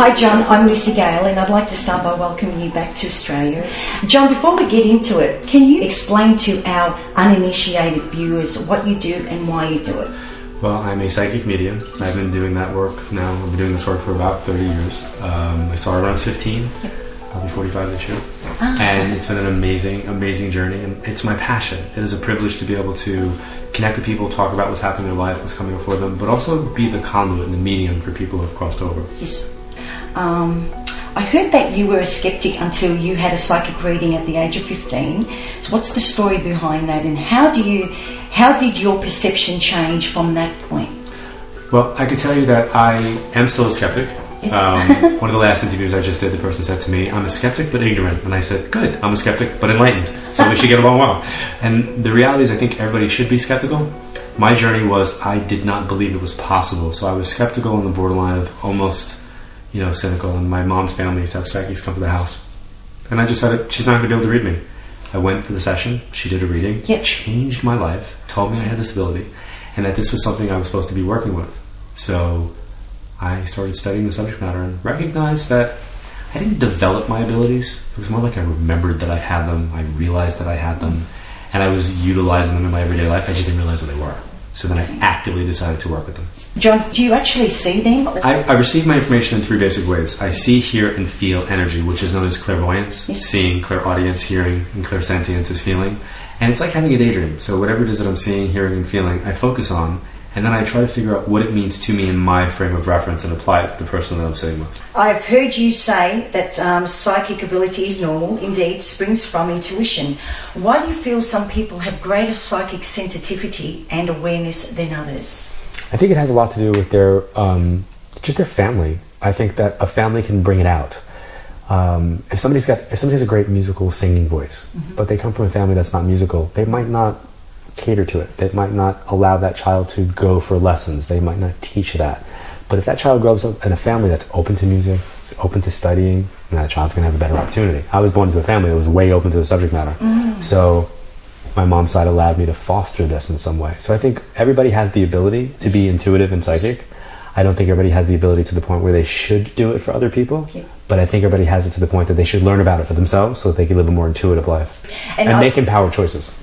Hi John, I'm Lucy Gale and I'd like to start by welcoming you back to Australia. John, before we get into it, can you explain to our uninitiated viewers what you do and why you do it? Well, I'm a psychic medium. I've been doing that work now. I've been doing this work for about 30 years. I started when I was 15. I'll be 45 this year. And it's been an amazing, amazing journey. And it's my passion. It is a privilege to be able to connect with people, talk about what's happening in their life, what's coming before them, but also be the conduit and the medium for people who have crossed over. Yes. I heard that you were a skeptic until you had a psychic reading at the age of 15. So what's the story behind that, and how did your perception change from that point? Well, I can tell you that I am still a skeptic. Yes. One of the last interviews I just did, the person said to me, I'm a skeptic but ignorant. And I said, good, I'm a skeptic but enlightened. So we should get along well. And the reality is I think everybody should be skeptical. My journey was I did not believe it was possible. So I was skeptical on the borderline of almost, cynical. And my mom's family used to have psychics come to the house. And I just said, she's not going to be able to read me. I went for the session. She did a reading. Yep. Changed my life. Told me I had this ability. And that this was something I was supposed to be working with. So I started studying the subject matter and recognized that I didn't develop my abilities. It was more like I remembered that I had them. I realized that I had them. And I was utilizing them in my everyday life. I just didn't realize what they were. So then I actively decided to work with them. John, do you actually see them? I receive my information in three basic ways. I see, hear, and feel energy, which is known as clairvoyance. Yes. Seeing, clairaudience, hearing, and clairsentience is feeling. And it's like having a daydream. So whatever it is that I'm seeing, hearing, and feeling, I focus on. And then I try to figure out what it means to me in my frame of reference and apply it to the person that I'm sitting with. I've heard you say that psychic ability is normal, indeed, springs from intuition. Why do you feel some people have greater psychic sensitivity and awareness than others? I think it has a lot to do with their family. I think that a family can bring it out. If somebody has a great musical singing voice, but they come from a family that's not musical, they might not cater to it. They might not allow that child to go for lessons. They might not teach that. But if that child grows up in a family that's open to music, open to studying, then that child's going to have a better opportunity. I was born into a family that was way open to the subject matter. So my mom's side allowed me to foster this in some way. So I think everybody has the ability to be intuitive and psychic. I don't think everybody has the ability to the point where they should do it for other people. Yeah. But I think everybody has it to the point that they should learn about it for themselves so that they can live a more intuitive life. And make empowered choices.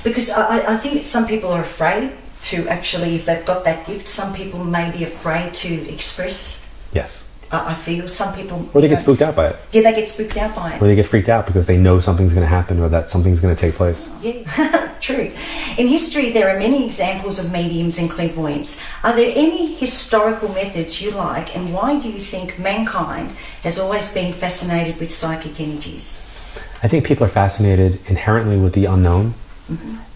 Because I think some people are afraid to actually, if they've got that gift, some people may be afraid to express. Yes. I feel some people... Or they get spooked out by it. Yeah, they get spooked out by it. Or they get freaked out because they know something's going to happen or that something's going to take place. Yeah, true. In history, there are many examples of mediums and clairvoyants. Are there any historical methods you like, and why do you think mankind has always been fascinated with psychic energies? I think people are fascinated inherently with the unknown.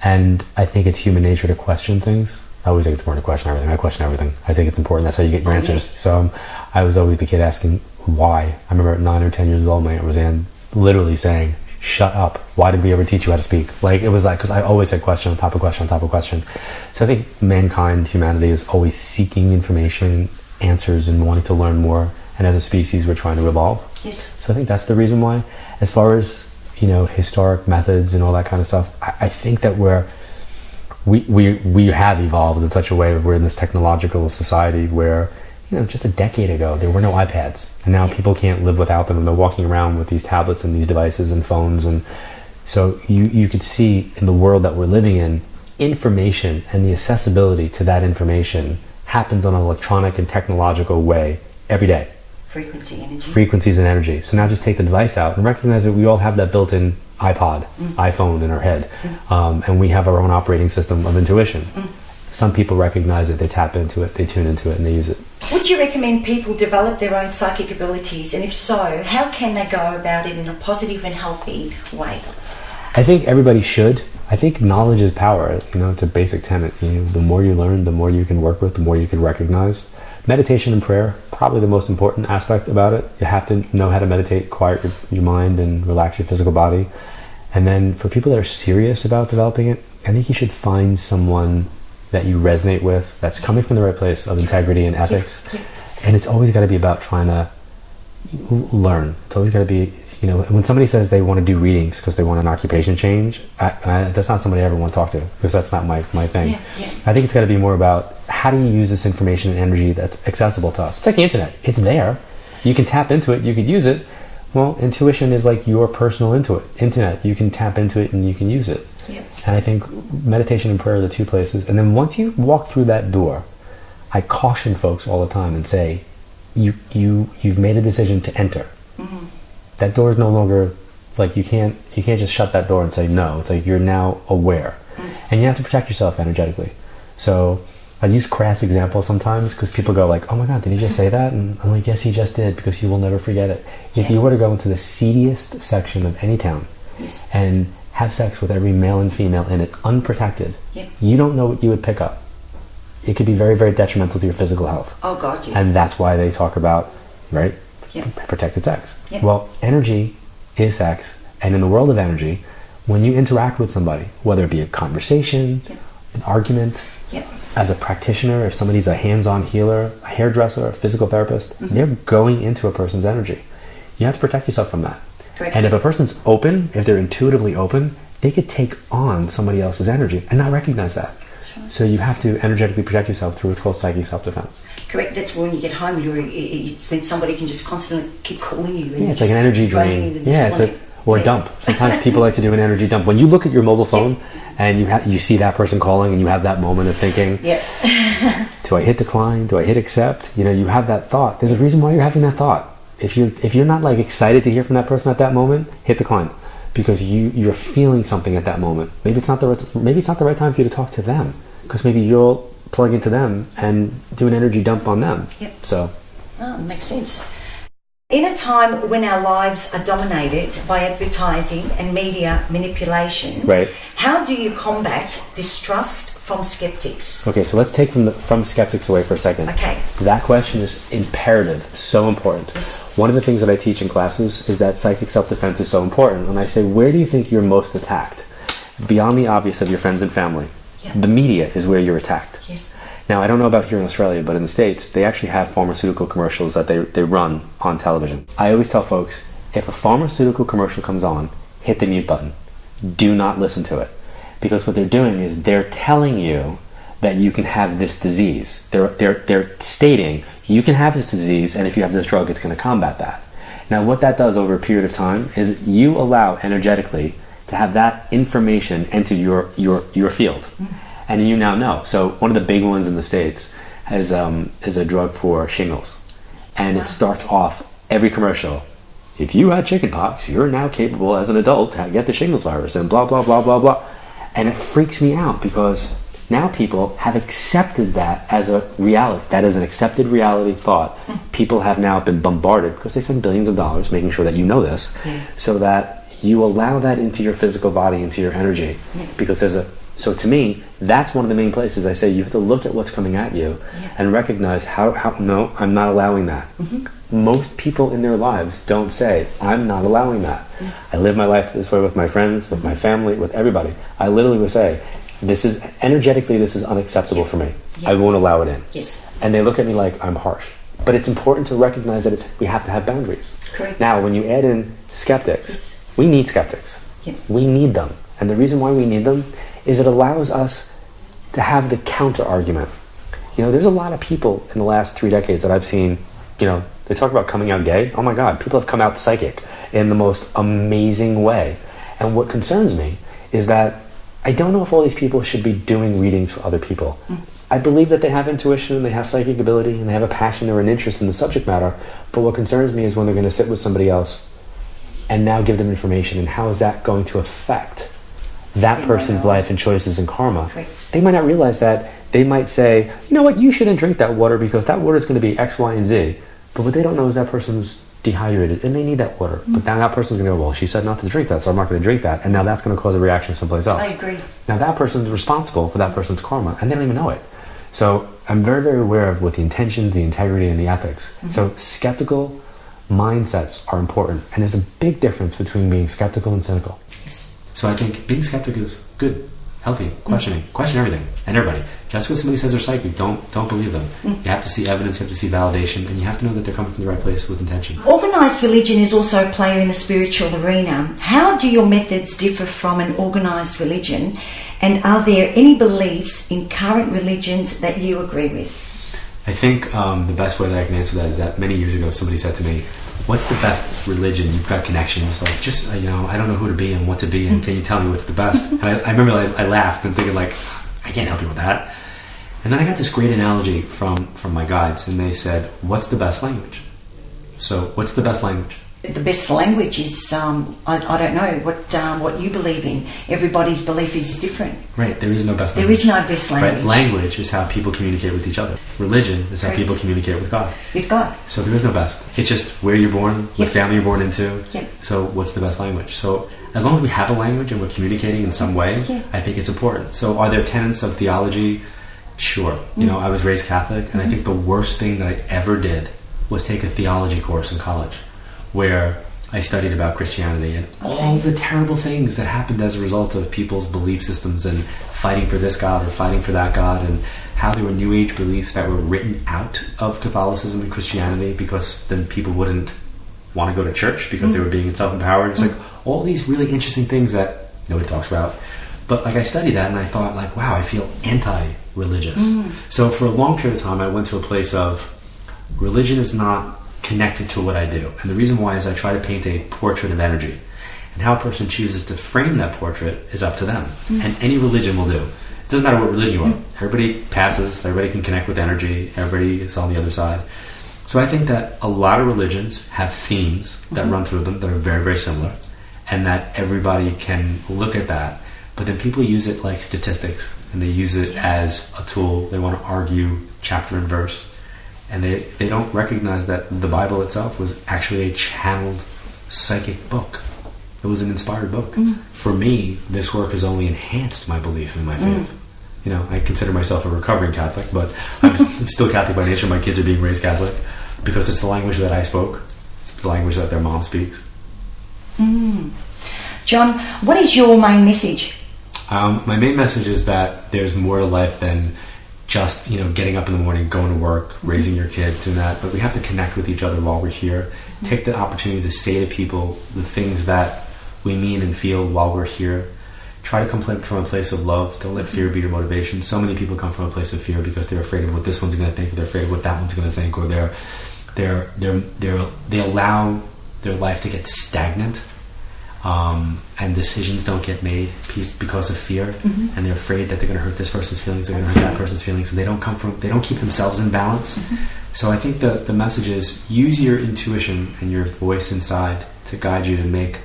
And I think it's human nature to question things. I always think it's important to question everything. I question everything. I think it's important. That's how you get your answers. So I was always the kid asking why. I remember at 9 or 10 years old, my Aunt Roseanne literally saying, shut up. Why did we ever teach you how to speak? Like, it was like, because I always said question on top of question on top of question. So I think mankind, humanity is always seeking information, answers, and wanting to learn more. And as a species, we're trying to evolve. Yes. So I think that's the reason why. As far as historic methods and all that kind of stuff, I think that we have evolved in such a way that we're in this technological society where, just a decade ago, there were no iPads. And now people can't live without them, and they're walking around with these tablets and these devices and phones. And so you could see in the world that we're living in, information and the accessibility to that information happens on an electronic and technological way every day. Frequencies and energy. So now just take the device out and recognize that we all have that built-in iPod, iPhone in our head. And we have our own operating system of intuition. Some people recognize it, they tap into it, they tune into it, and they use it. Would you recommend people develop their own psychic abilities? And if so, how can they go about it in a positive and healthy way? I think everybody should. I think knowledge is power. It's a basic tenet. The more you learn, the more you can work with, the more you can recognize. Meditation and prayer, probably the most important aspect about it. You have to know how to meditate, quiet your mind, and relax your physical body. And then for people that are serious about developing it, I think you should find someone that you resonate with, that's coming from the right place of integrity and ethics. And it's always got to be about trying to learn. It's always got to be, when somebody says they want to do readings because they want an occupation change, that's not somebody I ever want to talk to, because that's not my thing. I think it's got to be more about how do you use this information and energy that's accessible to us. It's like the internet. It's there. You can tap into it, you could use it. Well, intuition is like your personal internet. You can tap into it and you can use it. Yep. And I think meditation and prayer are the two places. And then once you walk through that door, I caution folks all the time and say, you've made a decision to enter. Mm-hmm. That door is no longer, like, you can't just shut that door and say no. It's like you're now aware. Mm-hmm. And you have to protect yourself energetically. So I use crass examples sometimes because people go like, oh my God, did he just say that? And I'm like, yes, he just did, because you will never forget it. If you were to go into the seediest section of any town and have sex with every male and female in it unprotected, you don't know what you would pick up. It could be very, very detrimental to your physical health. Oh God, yeah. And that's why they talk about, right, protected sex. Well, energy is sex. And in the world of energy, when you interact with somebody, whether it be a conversation, an argument, as a practitioner, if somebody's a hands-on healer, a hairdresser, a physical therapist, they're going into a person's energy. You have to protect yourself from that. Correct. And if a person's open, if they're intuitively open, they could take on somebody else's energy and not recognize that. Right. So you have to energetically protect yourself through what's called psychic self-defense. Correct. That's when you get home, it's when somebody can just constantly keep calling you. And it's like an energy drain. Or a dump. Sometimes people like to do an energy dump. When you look at your mobile phone and you see that person calling and you have that moment of thinking, do I hit decline? Do I hit accept? You have that thought. There's a reason why you're having that thought. If you're not like excited to hear from that person at that moment, hit decline, because you're feeling something at that moment. Maybe it's not the right time for you to talk to them, because maybe you'll plug into them and do an energy dump on them. So, it makes sense. In a time when our lives are dominated by advertising and media manipulation, how do you combat distrust from skeptics? Okay, so let's take from skeptics away for a second. Okay. That question is imperative, so important. Yes. One of the things that I teach in classes is that psychic self-defense is so important. And I say, where do you think you're most attacked? Beyond the obvious of your friends and family. The media is where you're attacked. Yes. Now, I don't know about here in Australia, but in the States, they actually have pharmaceutical commercials that they run on television. I always tell folks, if a pharmaceutical commercial comes on, hit the mute button. Do not listen to it. Because what they're doing is they're telling you that you can have this disease. They're stating, you can have this disease, and if you have this drug, it's going to combat that. Now, what that does over a period of time is you allow energetically to have that information enter your field. And you now know. So one of the big ones in the States is a drug for shingles. And it starts off every commercial. If you had chickenpox, you're now capable as an adult to get the shingles virus, and blah, blah, blah, blah, blah. And it freaks me out, because now people have accepted that as a reality. That is an accepted reality thought. People have now been bombarded, because they spend billions of dollars making sure that you know this, so that you allow that into your physical body, into your energy. Because so to me, that's one of the main places I say you have to look at what's coming at you and recognize how no, I'm not allowing that. Most people in their lives don't say, I'm not allowing that. I live my life this way with my friends, with my family, with everybody. I literally would say, this is unacceptable for me. I won't allow it in. And they look at me like I'm harsh. But it's important to recognize that we have to have boundaries. Correct. Now, when you add in skeptics, we need skeptics. We need them. And the reason why we need them is it allows us to have the counter argument. There's a lot of people in the last 3 decades that I've seen, they talk about coming out gay. Oh my God, people have come out psychic in the most amazing way. And what concerns me is that I don't know if all these people should be doing readings for other people. I believe that they have intuition and they have psychic ability and they have a passion or an interest in the subject matter. But what concerns me is when they're going to sit with somebody else and now give them information, and how is that going to affect that person's life and choices and karma. They might not realize that. They might say, you know what, you shouldn't drink that water because that water is going to be X, Y, and Z. But what they don't know is that person's dehydrated and they need that water. But now that person's going to go, well, she said not to drink that, so I'm not going to drink that. And now that's going to cause a reaction someplace else. I agree. Now that person's responsible for that person's karma, and they don't even know it. So I'm very, very aware of what the intentions, the integrity, and the ethics. So skeptical mindsets are important. And there's a big difference between being skeptical and cynical. So I think being skeptic is good, healthy, questioning, question everything and everybody. Just because somebody says they're psychic, don't believe them. You have to see evidence, you have to see validation, and you have to know that they're coming from the right place with intention. Organised religion is also a player in the spiritual arena. How do your methods differ from an organised religion, and are there any beliefs in current religions that you agree with? I think the best way that I can answer that is that many years ago somebody said to me, what's the best religion? You've got connections. Like, just, I don't know who to be and what to be, and can you tell me what's the best? And I remember I laughed and thinking, like, I can't help you with that. And then I got this great analogy from my guides, and they said, what's the best language? So what's the best language? The best language is, I don't know what you believe in. Everybody's belief is different. Right, there is no best language. There is no best language. Right? Language is how people communicate with each other. Religion is how Correct. people communicate with God. With God. So there is no best. It's just where you're born, what Yep. family you're born into. Yep. So what's the best language? So as long as we have a language and we're communicating in some way, Yeah. I think it's important. So are there tenets of theology? Sure. I was raised Catholic, and I think the worst thing that I ever did was take a theology course in college where I studied about Christianity and all the terrible things that happened as a result of people's belief systems and fighting for this God or fighting for that God, and how there were New Age beliefs that were written out of Catholicism and Christianity because then people wouldn't want to go to church because they were being self-empowered. It's like all these really interesting things that nobody talks about. But like I studied that and I thought, like, wow, I feel anti-religious. So for a long period of time I went to a place of religion is not connected to what I do. And the reason why is I try to paint a portrait of energy. And how a person chooses to frame that portrait is up to them. And any religion will do. It doesn't matter what religion you are. Everybody passes, everybody can connect with energy, everybody is on the other side. So I think that a lot of religions have themes that run through them that are very, very similar, and that everybody can look at that. But then people use it like statistics, and they use it as a tool. They want to argue chapter and verse. And they don't recognize that the Bible itself was actually a channeled psychic book. It was an inspired book. For me, this work has only enhanced my belief in my faith. I consider myself a recovering Catholic, but I'm still Catholic by nature. My kids are being raised Catholic because it's the language that I spoke. It's the language that their mom speaks. John, what is your main message? My main message is that there's more to life than just getting up in the morning, going to work, raising your kids, doing that. But we have to connect with each other while we're here. Take the opportunity to say to people the things that we mean and feel while we're here. Try to come from a place of love. Don't let fear be your motivation. So many people come from a place of fear because they're afraid of what this one's going to think, or they're afraid of what that one's going to think, or they allow their life to get stagnant. And decisions don't get made because of fear, and they're afraid that they're going to hurt this person's feelings, they're going to hurt that person's feelings, and they don't keep themselves in balance. So I think the message is use your intuition and your voice inside to guide you to make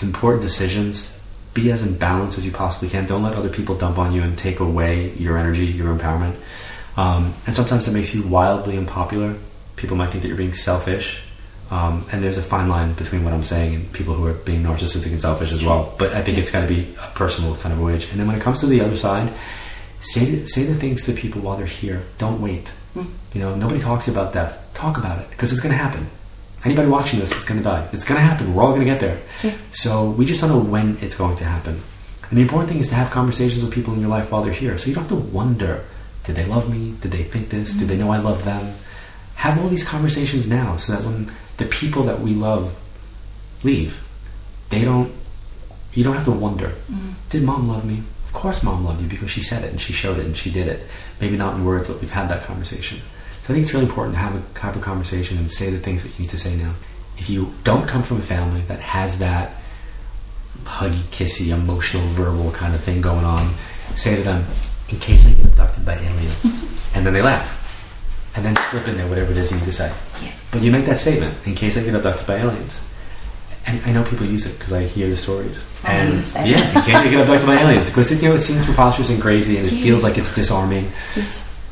important decisions. Be as in balance as you possibly can. Don't let other people dump on you and take away your energy, your empowerment. And sometimes it makes you wildly unpopular. People might think that you're being selfish. And there's a fine line between what I'm saying and people who are being narcissistic and selfish as well. But I think it's got to be a personal kind of voyage. And then when it comes to the other side, say the things to people while they're here. Don't wait. Nobody talks about death. Talk about it, because it's going to happen. Anybody watching this is going to die. It's going to happen. We're all going to get there. So we just don't know when it's going to happen. And the important thing is to have conversations with people in your life while they're here. So you don't have to wonder, did they love me? Did they think this? Did they know I love them? Have all these conversations now, so that when the people that we love leave, you don't have to wonder, did mom love me? Of course mom loved you, because she said it and she showed it and she did it. Maybe not in words, but we've had that conversation. So I think it's really important to have a conversation and say the things that you need to say now. If you don't come from a family that has that huggy, kissy, emotional, verbal kind of thing going on, say to them, in case I get abducted by aliens. And then they laugh. And then slip in there whatever it is you need to say. But you make that statement, in case I get abducted by aliens. And I know people use it because I hear the stories. And in case I get abducted by aliens. Because it seems preposterous and crazy, and it feels like it's disarming.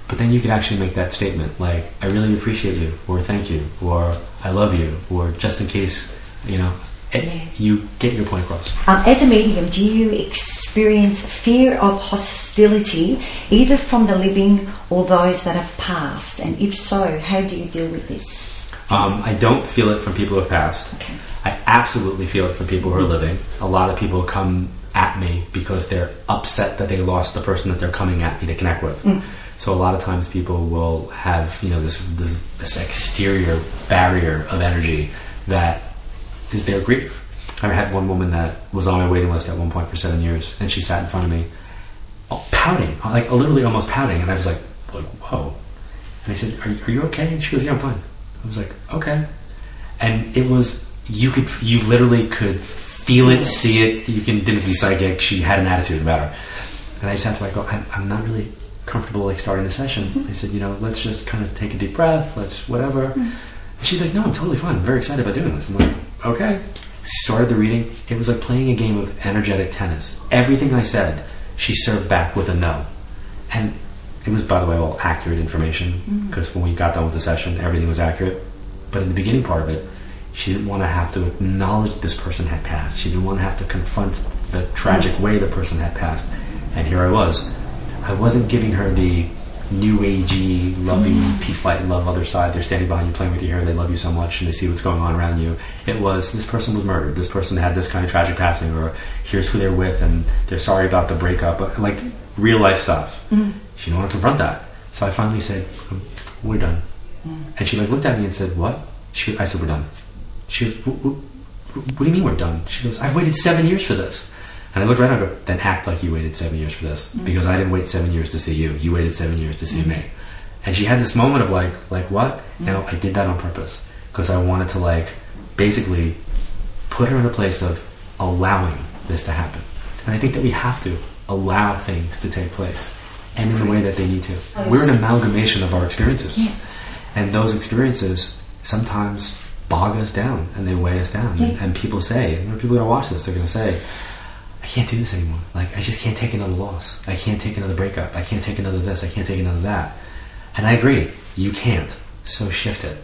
But then you can actually make that statement, like, I really appreciate you, or thank you, or I love you, or just in case, you get your point across. As a medium, do you experience fear of hostility, either from the living or those that have passed? And if so, how do you deal with this? I don't feel it from people who have passed. Okay. I absolutely feel it from people who are living. A lot of people come at me because they're upset that they lost the person that they're coming at me to connect with. So a lot of times people will have this exterior barrier of energy that is their grief. I had one woman that was on my waiting list at one point for 7 years, and she sat in front of me pouting, like literally almost pouting, and I was like, whoa. And And I said, are you okay? And she goes, yeah, I'm fine. I was like, okay. And it was, you literally could feel it, see it. You didn't be psychic. She had an attitude about her. And I just had to like go, I'm not really comfortable like starting the session. I said, let's just kind of take a deep breath. Let's whatever. And she's like, no, I'm totally fine. I'm very excited about doing this. I'm like, okay. Started the reading. It was like playing a game of energetic tennis. Everything I said, she served back with a no. And it was, by the way, all accurate information, because when we got done with the session, everything was accurate. But in the beginning part of it, she didn't want to have to acknowledge this person had passed. She didn't want to have to confront the tragic way the person had passed. And here I was. I wasn't giving her the new agey, loving, peace, light, and love other side. They're standing behind you, playing with your hair. They love you so much, and they see what's going on around you. It was, this person was murdered. This person had this kind of tragic passing, or here's who they're with, and they're sorry about the breakup. Like real life stuff. She didn't want to confront that. So I finally said, we're done. And she like looked at me and said, what? I said, we're done. She goes, what do you mean we're done? She goes, I've waited 7 years for this. And I looked right at her and go, then act like you waited 7 years for this. Because I didn't wait 7 years to see you. You waited 7 years to see me. And she had this moment of like what? Now, I did that on purpose. Because I wanted to like, basically, put her in a place of allowing this to happen. And I think that we have to allow things to take place. And in the way that they need to. We're an amalgamation of our experiences. And those experiences sometimes bog us down. And they weigh us down. And people say, and people are going to watch this, they're going to say, I can't do this anymore. Like, I just can't take another loss. I can't take another breakup. I can't take another this. I can't take another that. And I agree. You can't. So shift it.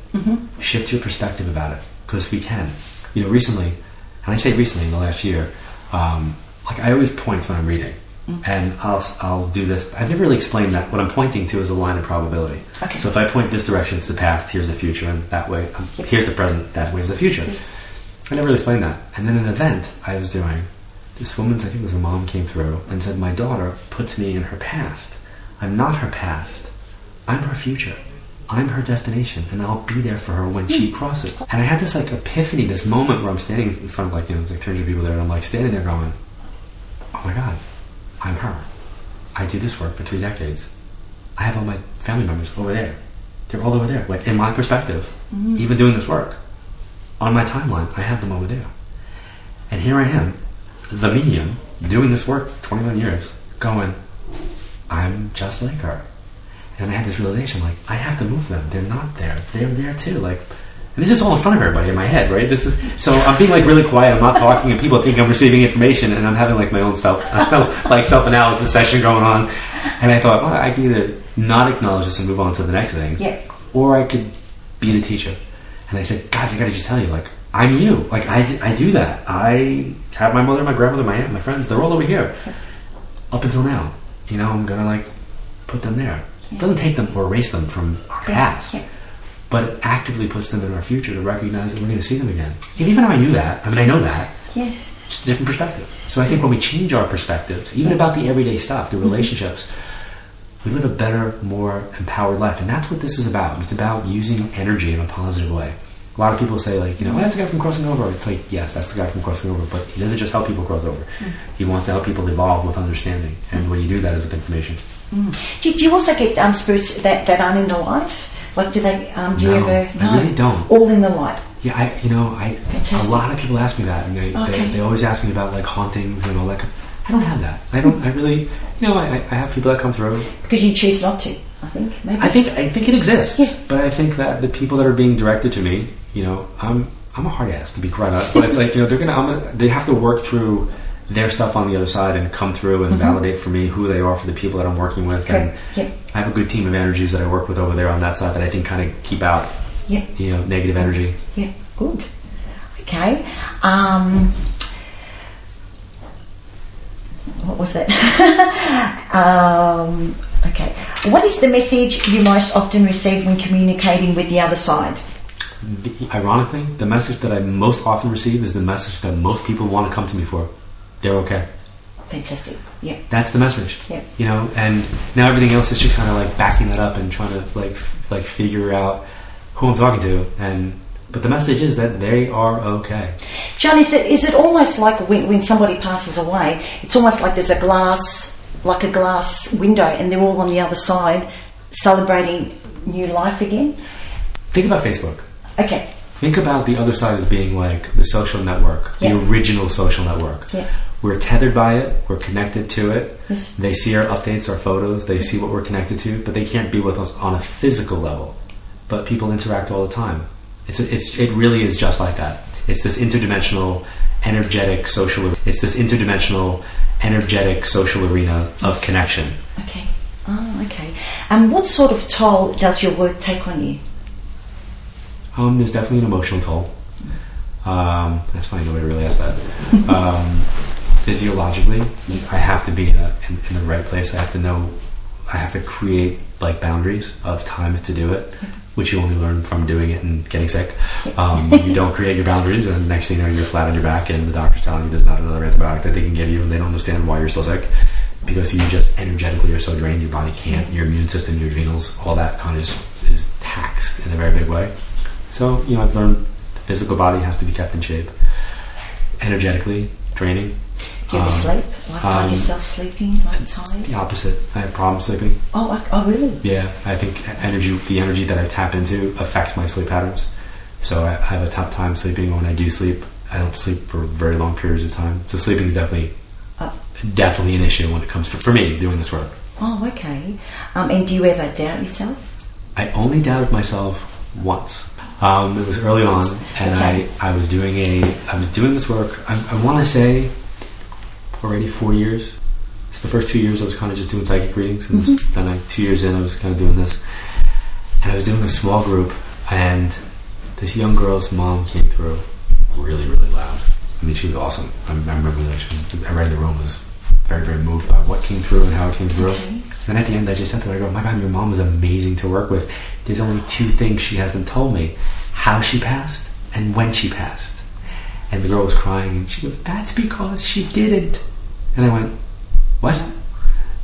Shift your perspective about it. Because we can. Recently, and I say recently in the last year, like I always point when I'm reading. And I'll do this. I've never really explained that. What I'm pointing to is a line of probability. Okay. So if I point this direction, it's the past, here's the future, and that way, here's the present, that way is the future. I never really explained that. And then an event I was doing, this woman's, I think it was her mom, came through and said, my daughter puts me in her past. I'm not her past. I'm her future. I'm her destination, and I'll be there for her when she crosses. And I had this like epiphany, this moment where I'm standing in front of like 300 people there, and I'm like standing there going, oh my God, I'm her. I do this work for 3 decades. I have all my family members over there. They're all over there. Like in my perspective, even doing this work, on my timeline, I have them over there. And here I am, the medium, doing this work for 21 years, going, I'm just like her. And I had this realization, like, I have to move them. They're not there. They're there too. Like, and this is all in front of everybody in my head, right? This is, so I'm being like really quiet. I'm not talking, and people think I'm receiving information, and I'm having like my own self-analysis session going on. And I thought, well, I can either not acknowledge this and move on to the next thing, or I could be the teacher. And I said, guys, I gotta just tell you, like, I'm you. Like, I do that. I have my mother, my grandmother, my aunt, my friends. They're all over here. Up until now, I'm gonna like put them there. It doesn't take them or erase them from our past, but it actively puts them in our future to recognize that we're going to see them again. And even though I knew that, I know that, just a different perspective. So I think when we change our perspectives, even about the everyday stuff, the relationships, we live a better, more empowered life. And that's what this is about. It's about using energy in a positive way. A lot of people say, like, oh, that's the guy from Crossing Over. It's like, yes, that's the guy from Crossing Over, but he doesn't just help people cross over. He wants to help people evolve with understanding. And the way you do that is with information. Do you also get spirits that aren't in the light? Like, do they? Do you ever? No, I really don't. All in the light. Yeah, a lot of people ask me that, and they always ask me about like hauntings and all that. I don't have that. I really, I have people that come through because you choose not to. I think maybe. I think it exists, but I think that the people that are being directed to me, I'm a hard ass, to be quite honest. So it's like they have to work through their stuff on the other side and come through and validate for me who they are for the people that I'm working with. And I have a good team of energies that I work with over there on that side that I think kind of keep out negative energy. Yeah, good. Okay. What was that? Okay. What is the message you most often receive when communicating with the other side? Ironically, the message that I most often receive is the message that most people want to come to me for. They're okay. Fantastic. Yeah. That's the message. Yeah. And now everything else is just kind of like backing that up and trying to like figure out who I'm talking to. But the message is that they are okay. John, is it almost like when somebody passes away, it's almost like there's a glass window, and they're all on the other side celebrating new life again? Think about Facebook. Okay. Think about the other side as being like the social network, the original social network. Yeah. We're tethered by it. We're connected to it. Yes. They see our updates, our photos. They see what we're connected to, but they can't be with us on a physical level. But people interact all the time. It really is just like that. It's this interdimensional, energetic social. It's this interdimensional, energetic social arena of connection. Okay. Oh, okay. And what sort of toll does your work take on you? There's definitely an emotional toll. That's funny, nobody really asked that. Physiologically, yes. I have to be in the right place. I have to know. I have to create like boundaries of times to do it, which you only learn from doing it and getting sick. You don't create your boundaries, and the next thing you know, you're flat on your back, and the doctor's telling you there's not another antibiotic that they can give you, and they don't understand why you're still sick because you just energetically are so drained. Your body can't. Your immune system, your adrenals, all that kind of just is taxed in a very big way. So, I've learned the physical body has to be kept in shape. Energetically, draining. Do you ever sleep? Like find yourself sleeping, like tired? The opposite. I have problems sleeping. Oh, really? Yeah, I think the energy that I tap into affects my sleep patterns. So I have a tough time sleeping. When I do sleep, I don't sleep for very long periods of time. So sleeping is definitely an issue when it comes for me doing this work. Oh, okay. And do you ever doubt yourself? I only doubted myself once. It was early on, and I was doing this work. I want to say already 4 years. It's the first 2 years I was kind of just doing psychic readings, and then 2 years in I was kind of doing this. And I was doing a small group, and this young girl's mom came through really, really loud. I mean, she was awesome. I remember everybody in the room was very, very moved by what came through and how it came through. Okay. Then at the end, I just said to her, I go, my God, your mom was amazing to work with. There's only 2 things she hasn't told me. How she passed and when she passed. And the girl was crying, and she goes, that's because she didn't. And I went, what?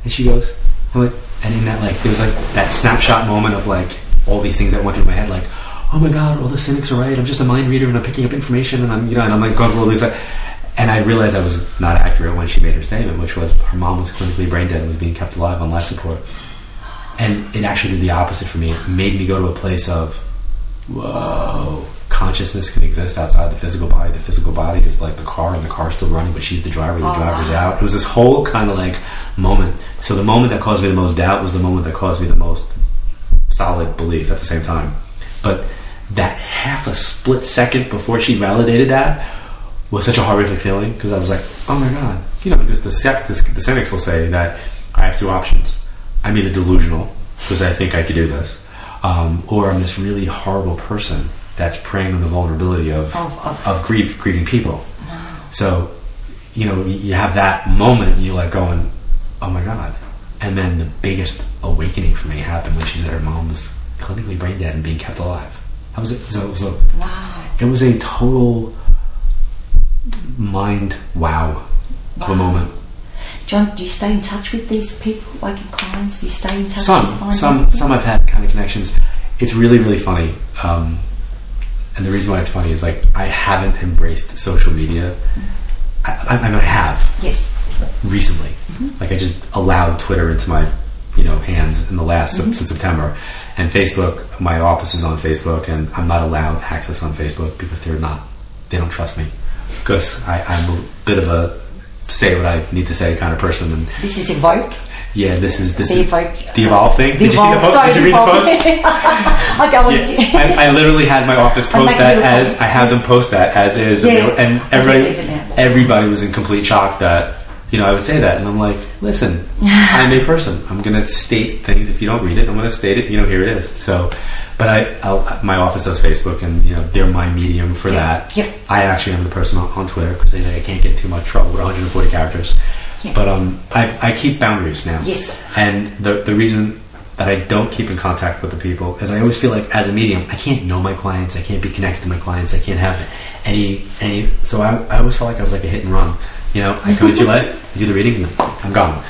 And she goes, I'm like, and in that, like, there was like that snapshot moment of like all these things that went through my head, like, oh my God, all the cynics are right. I'm just a mind reader and I'm picking up information, and I'm like going through all these. And I realized I was not accurate when she made her statement, which was her mom was clinically brain dead and was being kept alive on life support. And it actually did the opposite for me. It made me go to a place of, whoa, consciousness can exist outside the physical body. The physical body is like the car, and the car's still running, but she's the driver. The driver's out. It was this whole kind of like moment. So the moment that caused me the most doubt was the moment that caused me the most solid belief at the same time. But that half a split second before she validated that was such a horrific feeling, because I was like, oh my God. Because the cynics will say that I have 2 options. I'm either delusional, because I think I could do this, or I'm this really horrible person that's preying on the vulnerability of grieving people. Wow. So, you have that moment, and you're like going, oh my God. And then the biggest awakening for me happened when she said her mom was clinically brain dead and being kept alive. That was it. Wow. It was a total mind wow of a moment. John, do you stay in touch with these people, like your clients? Do you stay in touch? Some I've had kind of connections. It's really, really funny. And the reason why it's funny is like I haven't embraced social media. I mean, I have. Yes. Recently, like I just allowed Twitter into my, hands in the last since September, and Facebook. My office is on Facebook, and I'm not allowed access on Facebook because they don't trust me, because I'm a bit of a say what I need to say kind of person. And this is Evoke. Yeah, this is the Evolve thing. Did you see the post? Did you read the post? I go into. I literally had my office post that as I have them post that as is, and everybody was in complete shock that I would say that, and I'm like, listen, I'm a person. I'm going to state things. If you don't read it, I'm going to state it. Here it is. So, but my office does Facebook, and they're my medium for that. Yep. I actually am the person on Twitter because they say I can't get in too much trouble with 140 characters. Yep. But I keep boundaries now. Yes. And the reason that I don't keep in contact with the people is I always feel like as a medium, I can't know my clients. I can't be connected to my clients. I can't have any. So I always felt like I was like a hit and run. I come into your life, I do the reading, and I'm gone.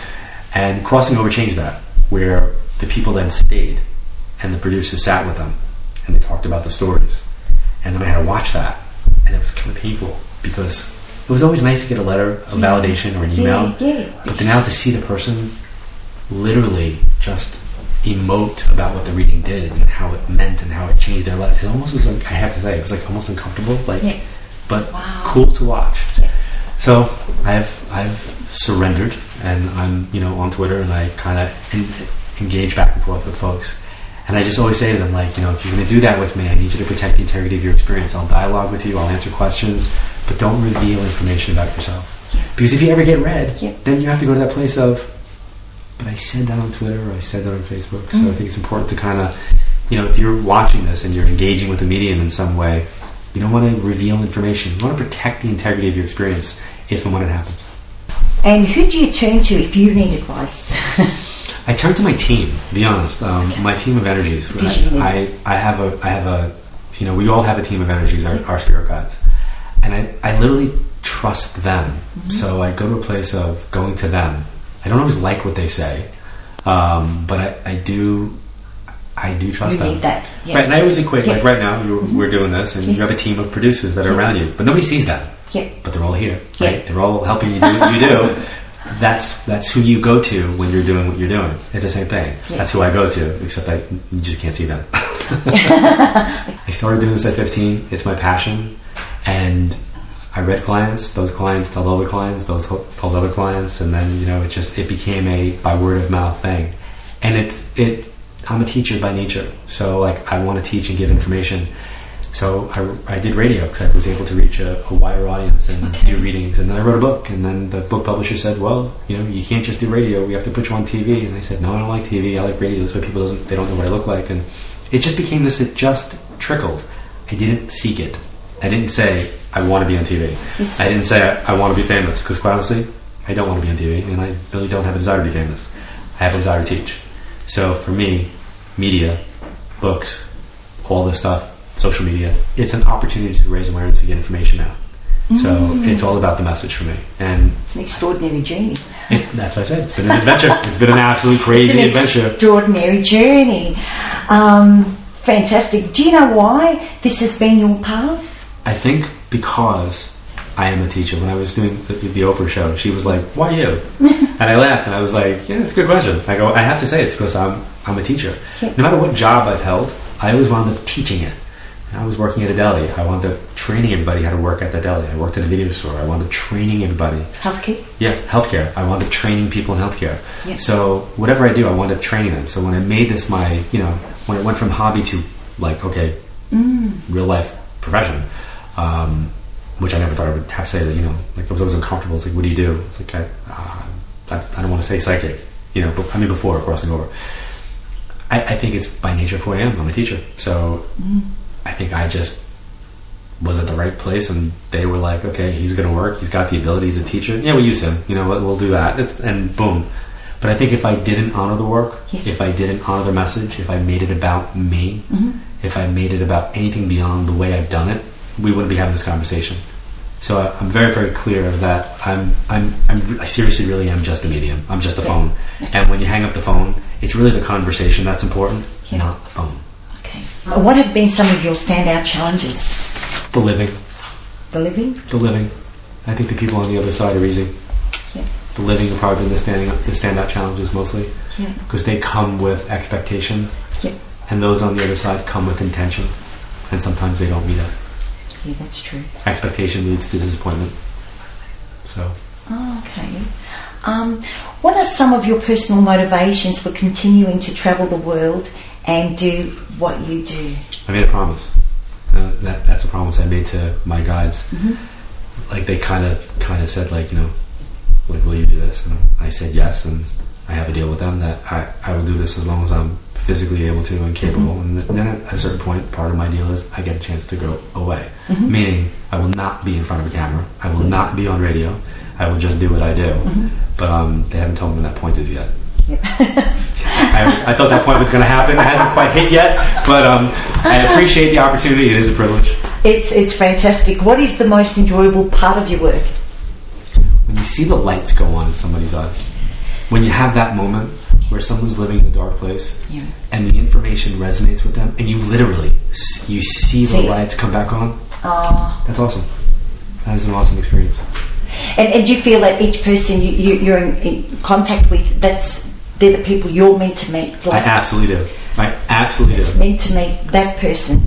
And Crossing Over changed that, where the people then stayed, and the producer sat with them, and they talked about the stories. And then I had to watch that, and it was kind of painful, because it was always nice to get a letter of validation or an email, but then now to see the person literally just emote about what the reading did and how it meant and how it changed their life. It almost was like, I have to say, it was like almost uncomfortable, like, but cool to watch. Yeah. So I've surrendered, and I'm on Twitter, and I kind of engage back and forth with folks, and I just always say to them, like, if you're going to do that with me, I need you to protect the integrity of your experience. I'll dialogue with you, I'll answer questions, but don't reveal information about yourself, because if you ever get read, then you have to go to that place of, but I said that on Twitter, or I said that on Facebook. So I think it's important to kind of, if you're watching this and you're engaging with the medium in some way, you don't want to reveal information. You want to protect the integrity of your experience if and when it happens. And who do you turn to if you need advice? I turn to my team, to be honest. My team of energies. I have a we all have a team of energies, our spirit guides. And I literally trust them. Mm-hmm. So I go to a place of going to them. I don't always like what they say, but I do trust them. You need that. Yeah. Right, and I always equate, like right now, we're doing this, and you have a team of producers that are around you, but nobody sees that. Yeah. But they're all here, right? They're all helping you do what you do. That's who you go to when you're doing what you're doing. It's the same thing. Yeah. That's who I go to, except you just can't see them. I started doing this at 15. It's my passion, and I read clients. Those clients told other clients. Those told other clients, and then it became a by word of mouth thing. And I'm a teacher by nature, so like I want to teach and give information. So I did radio because I was able to reach a wider audience and do readings. And then I wrote a book, and then the book publisher said, "Well, you can't just do radio. We have to put you on TV." And I said, "No, I don't like TV. I like radio. That's why people they don't know what I look like." And it just became this. It just trickled. I didn't seek it. I didn't say I want to be on TV. Yes. I didn't say I want to be famous, because quite honestly, I don't want to be on TV, and I really don't have a desire to be famous. I have a desire to teach. So for me, media, books, all this stuff, social media, it's an opportunity to raise awareness and get information out. So it's all about the message for me. And it's an extraordinary journey. That's what I said. It's been an adventure. It's been an absolute crazy adventure. Extraordinary journey. Fantastic. Do you know why this has been your path? I think because I am a teacher. When I was doing the Oprah show, she was like, "Why you?" And I laughed, and I was like, "Yeah, it's a good question." I go, "I have to say it's because I'm a teacher. Yeah. No matter what job I've held, I always wound up teaching it. I was working at a deli. I wound up training everybody how to work at the deli. I worked at a video store. I wound up training everybody. Healthcare? Yeah, healthcare. I wound up training people in healthcare. Yeah. So whatever I do, I wound up training them. So when I made this when it went from hobby to real life profession, which I never thought I would have to say that, like I was always uncomfortable. It's like, what do you do? It's like, I don't want to say psychic, but I mean, before crossing over. I think it's by nature of who I am. I'm a teacher. So I think I just was at the right place, and they were like, okay, he's going to work. He's got the ability. He's a teacher. Yeah, we'll use him. We'll do that. And boom. But I think if I didn't honor the work, if I didn't honor the message, if I made it about me, if I made it about anything beyond the way I've done it, we wouldn't be having this conversation. So I'm very, very clear that I seriously really am just a medium. I'm just a phone. And when you hang up the phone, it's really the conversation that's important, not the phone. Okay. What have been some of your standout challenges? The living. The living? The living. I think the people on the other side are easy. Yeah. The living are probably the standout challenges mostly. Yeah. Because they come with expectation. Yeah. And those on the other side come with intention. And sometimes they don't meet it. Yeah, that's true. Expectation leads to disappointment. So. Oh, okay. What are some of your personal motivations for continuing to travel the world and do what you do? I made a promise. That's a promise I made to my guides. Mm-hmm. Like they kind of said, like, will you do this? And I said yes, and I have a deal with them that I will do this as long as I'm physically able to and capable. Mm-hmm. And then at a certain point, part of my deal is I get a chance to go away. Mm-hmm. Meaning I will not be in front of a camera. I will not be on radio. I will just do what I do. Mm-hmm. But they haven't told me when that point is yet. Yep. I thought that point was going to happen. It hasn't quite hit yet, but I appreciate the opportunity. It is a privilege. It's fantastic. What is the most enjoyable part of your work? When you see the lights go on in somebody's eyes. When you have that moment where someone's living in a dark place, and the information resonates with them, and you literally you see the lights come back on. That's awesome. That is an awesome experience. And do you feel that each person you're in contact with, they're the people you're meant to meet. I absolutely do. I absolutely it's do. meant to meet that person.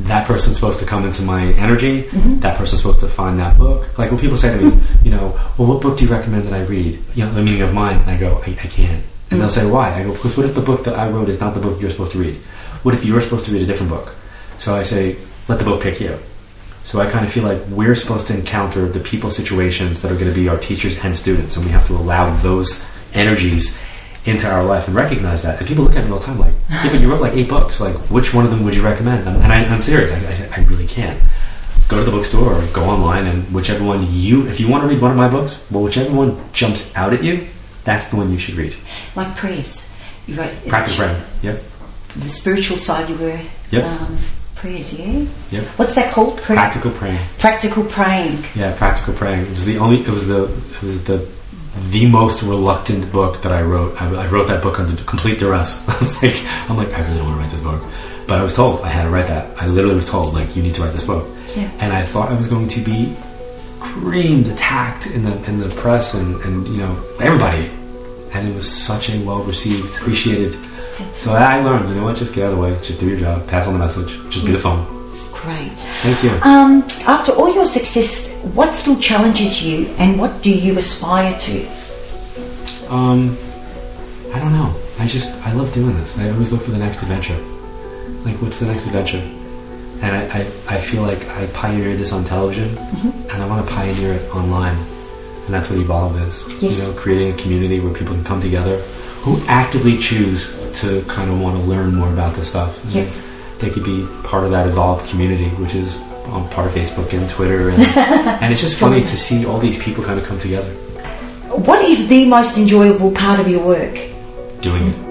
That person's supposed to come into my energy. That person's supposed to find that book. Like when people say to me, well, what book do you recommend that I read? The meaning of mine. And I go, I can't. And they'll say, why? I go, because what if the book that I wrote is not the book you're supposed to read? What if you're supposed to read a different book? So I say, let the book pick you. So I kind of feel like we're supposed to encounter the people situations that are going to be our teachers and students, and we have to allow those energies into our life and recognize that. And people look at me all the time like, yeah, but you wrote like 8 books. Like, which one of them would you recommend? And I'm serious. I really can't. Go to the bookstore or go online, and whichever one if you want to read one of my books, well, whichever one jumps out at you, that's the one you should read. Like prayers. You wrote Practice praying. Yep. The spiritual side you were. Yep. Prayers, yeah. Yep. What's that called? Practical praying. Practical praying. Yeah, practical praying. It was the most reluctant book that I wrote. I wrote that book under complete duress. I'm like, I really don't want to write this book. But I was told I had to write that. I literally was told, like, you need to write this book. Yeah. And I thought I was going to be creamed, attacked in the press and everybody. And it was such a well received, appreciated. So I learned, just get out of the way, just do your job, pass on the message, just be the phone. Great. Thank you. After all your success, what still challenges you, and what do you aspire to? I don't know. I love doing this. I always look for the next adventure. Like, what's the next adventure? And I feel like I pioneered this on television, and I want to pioneer it online. And that's what Evolve is. Yes. Creating a community where people can come together who actively choose to kind of want to learn more about this stuff. Yep. They could be part of that Evolve community, which is part of Facebook and Twitter. And, and it's just funny to see all these people kind of come together. What is the most enjoyable part of your work? Doing it.